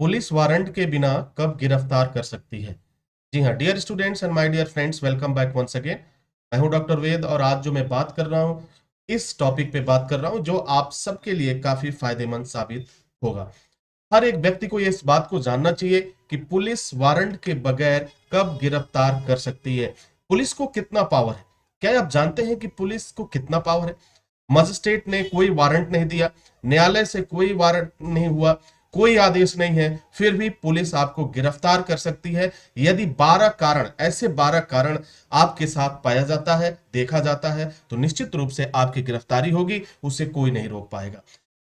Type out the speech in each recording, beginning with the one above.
Police warrant के बिना कब गिरफ्तार कर सकती है? जी हाँ, dear students and my dear friends, welcome back once again. मैं हूं डॉक्टर वेद और आज जो मैं बात कर रहा हूं, इस टॉपिक पे बात कर रहा हूं जो आप सबके लिए काफी फायदेमंद साबित होगा। हर एक व्यक्ति को इस बात को जानना चाहिए कि पुलिस वारंट के बगैर कब गिरफ्तार कर सकती है। पुलिस को कितना पावर है? क्या आप जानते हैं कि पुलिस को कितना पावर है? मजिस्ट्रेट ने कोई वारंट नहीं दिया, न्यायालय से कोई वारंट नहीं हुआ, कोई आदेश नहीं है, फिर भी पुलिस आपको गिरफ्तार कर सकती है यदि 12 कारण, ऐसे 12 कारण आपके साथ पाया जाता है, देखा जाता है, तो निश्चित रूप से आपकी गिरफ्तारी होगी, उसे कोई नहीं रोक पाएगा।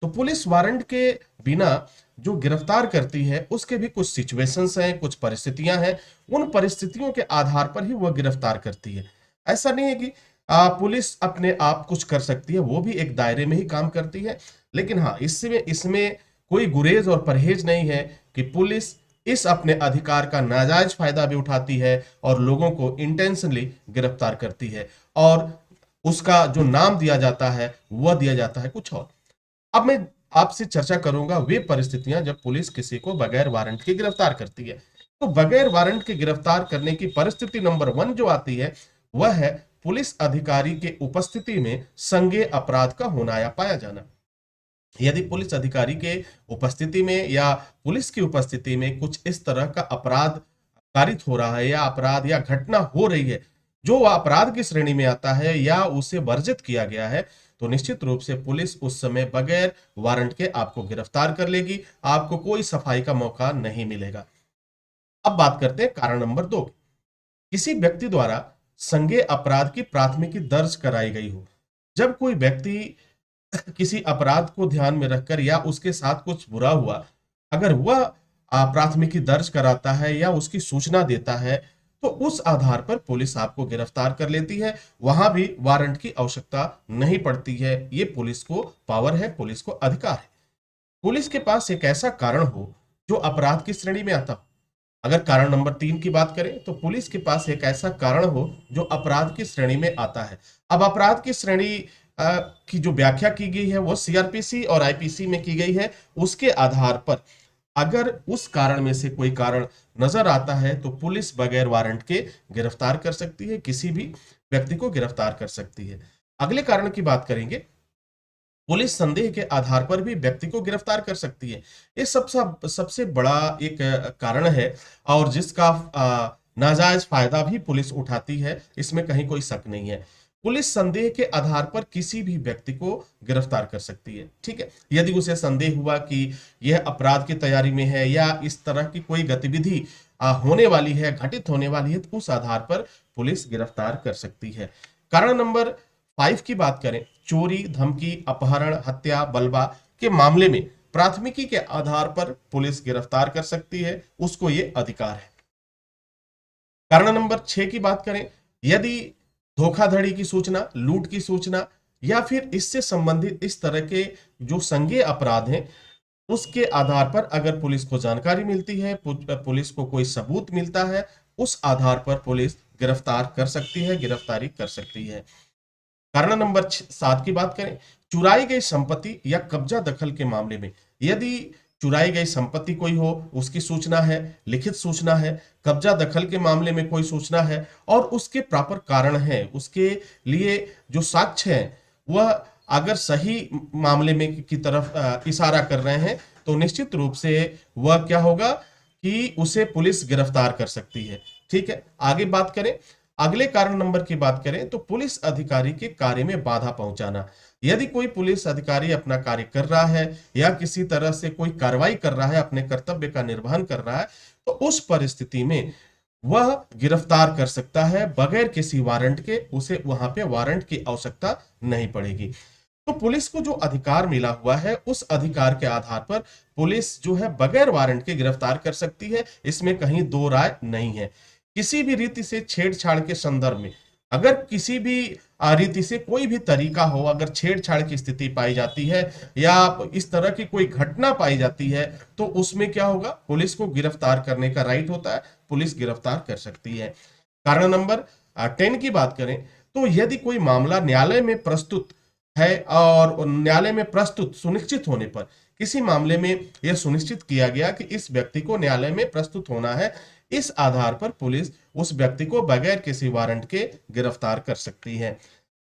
तो पुलिस वारंट के बिना जो गिरफ्तार करती है उसके भी कुछ सिचुएशंस हैं, कुछ परिस्थितियां हैं। उन परिस्थितियों के आधार पर ही वह गिरफ्तार करती है। ऐसा नहीं है कि पुलिस अपने आप कुछ कर सकती है, वो भी एक दायरे में ही काम करती है। लेकिन हाँ, इसमें इसमें कोई गुरेज और परहेज नहीं है कि पुलिस इस अपने अधिकार का नाजायज फायदा भी उठाती है और लोगों को इंटेंशनली गिरफ्तार करती है, और उसका जो नाम दिया जाता है वह दिया जाता है कुछ और। अब मैं आपसे चर्चा करूंगा वे परिस्थितियां जब पुलिस किसी को बगैर वारंट के गिरफ्तार करती है। तो बगैर वारंट के गिरफ्तार करने की परिस्थिति नंबर 1 जो आती है, वह है पुलिस अधिकारी के उपस्थिति में संज्ञेय अपराध का होना या पाया जाना। यदि पुलिस अधिकारी के उपस्थिति में या पुलिस की उपस्थिति में कुछ इस तरह का अपराध कारित हो रहा है या अपराध या घटना हो रही है जो अपराध की श्रेणी में आता है या उसे वर्जित किया गया है, तो निश्चित रूप से पुलिस उस समय बगैर वारंट के आपको गिरफ्तार कर लेगी, आपको कोई सफाई का मौका नहीं मिलेगा। अब बात करते हैं कारण नंबर 2। किसी व्यक्ति द्वारा संज्ञेय अपराध की प्राथमिकी दर्ज कराई गई हो। जब कोई व्यक्ति किसी अपराध को ध्यान में रखकर या उसके साथ कुछ बुरा हुआ, अगर वह प्राथमिकी दर्ज कराता है या उसकी सूचना देता है, तो उस आधार पर पुलिस आपको गिरफ्तार कर लेती है। वहां भी वारंट की आवश्यकता नहीं पड़ती है। ये पुलिस को पावर है, पुलिस को अधिकार है। पुलिस के पास एक ऐसा कारण हो जो अपराध की श्रेणी में आता हो। अगर कारण नंबर 3 की बात करें, तो पुलिस के पास एक ऐसा कारण हो जो अपराध की श्रेणी में आता है। अब अपराध की श्रेणी की जो व्याख्या की गई है वो सीआरपीसी और आईपीसी में की गई है। उसके आधार पर अगर उस कारण में से कोई कारण नजर आता है तो पुलिस बगैर वारंट के गिरफ्तार कर सकती है, किसी भी व्यक्ति को गिरफ्तार कर सकती है। अगले कारण की बात करेंगे, पुलिस संदेह के आधार पर भी व्यक्ति को गिरफ्तार कर सकती है। ये सबसे सबसे बड़ा एक कारण है और जिसका नाजायज फायदा भी पुलिस उठाती है, इसमें कहीं कोई शक नहीं है। पुलिस संदेह के आधार पर किसी भी व्यक्ति को गिरफ्तार कर सकती है। ठीक है, यदि उसे संदेह हुआ कि यह अपराध की तैयारी में है या इस तरह की कोई गतिविधि होने वाली है, घटित होने वाली है, तो उस आधार पर पुलिस गिरफ्तार कर सकती है। कारण नंबर 5 की बात करें, चोरी, धमकी, अपहरण, हत्या, बलवा के मामले में प्राथमिकी के आधार पर पुलिस गिरफ्तार कर सकती है, उसको ये अधिकार है। कारण नंबर 6 की बात करें, यदि धोखाधड़ी की सूचना, लूट की सूचना या फिर इससे संबंधित इस तरह के जो संज्ञेय अपराध हैं, उसके आधार पर अगर पुलिस को जानकारी मिलती है, पुलिस को कोई सबूत मिलता है, उस आधार पर पुलिस गिरफ्तार कर सकती है, गिरफ्तारी कर सकती है। कारण नंबर 7 की बात करें, चुराई गई संपत्ति या कब्जा दखल के मामले में, यदि चुराई गई संपत्ति कोई हो, उसकी सूचना है, लिखित सूचना है, कब्जा दखल के मामले में कोई सूचना है और उसके प्रॉपर कारण है, उसके लिए जो साक्ष्य है वह अगर सही मामले में की तरफ इशारा कर रहे हैं, तो निश्चित रूप से वह क्या होगा कि उसे पुलिस गिरफ्तार कर सकती है। ठीक है, आगे बात करें, अगले कारण नंबर की बात करें तो पुलिस अधिकारी के कार्य में बाधा पहुंचाना। यदि कोई पुलिस अधिकारी अपना कार्य कर रहा है या किसी तरह से कोई कार्रवाई कर रहा है, अपने कर्तव्य का निर्वहन कर रहा है, तो उस परिस्थिति में वह गिरफ्तार कर सकता है बगैर किसी वारंट के, उसे वहां पे वारंट की आवश्यकता नहीं पड़ेगी। तो पुलिस को जो अधिकार मिला हुआ है, उस अधिकार के आधार पर पुलिस जो है बगैर वारंट के गिरफ्तार कर सकती है, इसमें कहीं दो राय नहीं है। किसी भी रीति से छेड़छाड़ के संदर्भ में, अगर किसी भी रीति से कोई भी तरीका हो, अगर छेड़छाड़ की स्थिति पाई जाती है या इस तरह की कोई घटना पाई जाती है, तो उसमें क्या होगा, पुलिस को गिरफ्तार करने का राइट होता है, पुलिस गिरफ्तार कर सकती है। कारण नंबर 10 की बात करें तो यदि कोई मामला न्यायालय में प्रस्तुत है और न्यायालय में प्रस्तुत सुनिश्चित होने पर किसी मामले में यह सुनिश्चित किया गया कि इस व्यक्ति को न्यायालय में प्रस्तुत होना है, इस आधार पर पुलिस उस व्यक्ति को बगैर किसी वारंट के गिरफ्तार कर सकती है।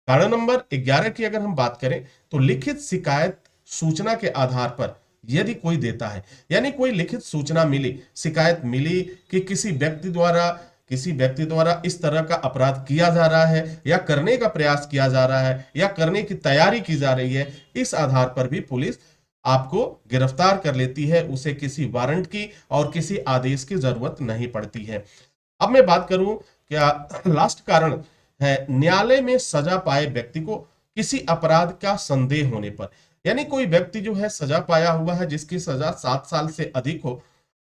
कारण नंबर 11 की अगर हम बात करें तो लिखित शिकायत सूचना के आधार पर यदि कोई देता है, यानी कोई लिखित सूचना मिली, शिकायत मिली कि किसी व्यक्ति द्वारा इस तरह का अपराध किया जा रहा है या करने का प्रयास किया जा रहा है या करने की तैयारी की जा रही है, इस आधार पर भी पुलिस आपको गिरफ्तार कर लेती है। उसे किसी वारंट की और किसी आदेश की जरूरत नहीं पड़ती है। अब मैं बात करूं, क्या लास्ट कारण है न्यायालय में सजा पाए व्यक्ति को किसी अपराध का संदेह होने पर, यानी कोई व्यक्ति जो है सजा पाया हुआ है जिसकी सजा 7 साल से अधिक हो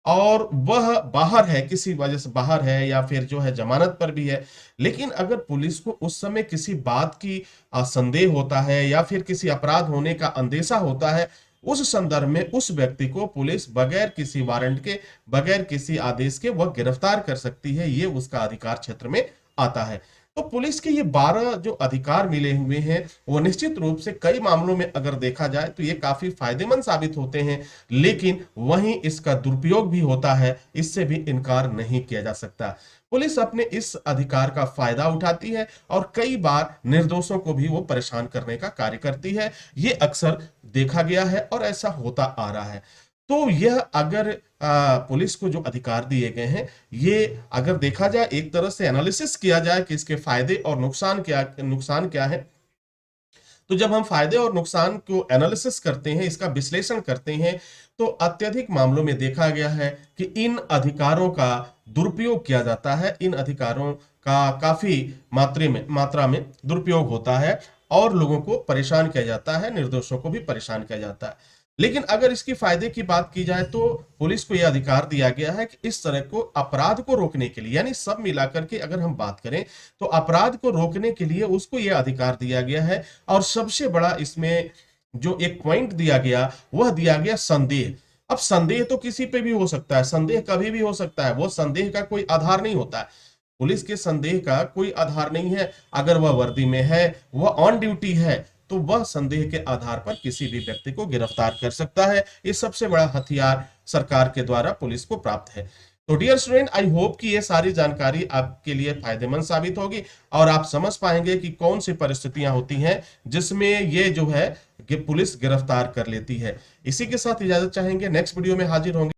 और वह बाहर है, किसी वजह से बाहर है या फिर जो है जमानत पर भी है, लेकिन अगर पुलिस को उस समय किसी बात की संदेह होता है या फिर किसी अपराध होने का अंदेशा होता है, उस संदर्भ में उस व्यक्ति को पुलिस बगैर किसी वारंट के, बगैर किसी आदेश के वह गिरफ्तार कर सकती है। ये उसका अधिकार क्षेत्र में आता है। तो पुलिस के ये 12 जो अधिकार मिले हुए हैं वो निश्चित रूप से कई मामलों में अगर देखा जाए तो ये काफी फायदेमंद साबित होते हैं, लेकिन वहीं इसका दुरुपयोग भी होता है, इससे भी इनकार नहीं किया जा सकता। पुलिस अपने इस अधिकार का फायदा उठाती है और कई बार निर्दोषों को भी वो परेशान करने का कार्य करती है। ये अक्सर देखा गया है और ऐसा होता आ रहा है। तो यह अगर पुलिस को जो अधिकार दिए गए हैं, ये अगर देखा जाए, एक तरह से एनालिसिस किया जाए कि इसके फायदे और नुकसान क्या है, तो जब हम फायदे और नुकसान को एनालिसिस करते हैं, इसका विश्लेषण करते हैं, तो अत्यधिक मामलों में देखा गया है कि इन अधिकारों का दुरुपयोग किया जाता है, इन अधिकारों का काफी मात्रा में दुरुपयोग होता है और लोगों को परेशान किया जाता है, निर्दोषों को भी परेशान किया जाता है। लेकिन अगर इसकी फायदे की बात की जाए तो पुलिस को यह अधिकार दिया गया है कि इस तरह को अपराध को रोकने के लिए, यानी सब मिलाकर के अगर हम बात करें तो अपराध को रोकने के लिए उसको यह अधिकार दिया गया है। और सबसे बड़ा इसमें जो एक पॉइंट दिया गया वह दिया गया संदेह। अब संदेह तो किसी पे भी हो सकता है, संदेह कभी भी हो सकता है, वो संदेह का कोई आधार नहीं होता है। पुलिस के संदेह का कोई आधार नहीं है। अगर वह वर्दी में है, वह ऑन ड्यूटी है, तो वह संदेह के आधार पर किसी भी व्यक्ति को गिरफ्तार कर सकता है। ये सबसे बड़ा हथियार सरकार के द्वारा पुलिस को प्राप्त है। तो डियर स्टूडेंट, आई होप कि ये सारी जानकारी आपके लिए फायदेमंद साबित होगी और आप समझ पाएंगे कि कौन सी परिस्थितियां होती हैं जिसमें ये जो है कि पुलिस गिरफ्तार कर लेती है। इसी के साथ इजाजत चाहेंगे, नेक्स्ट वीडियो में हाजिर होंगे।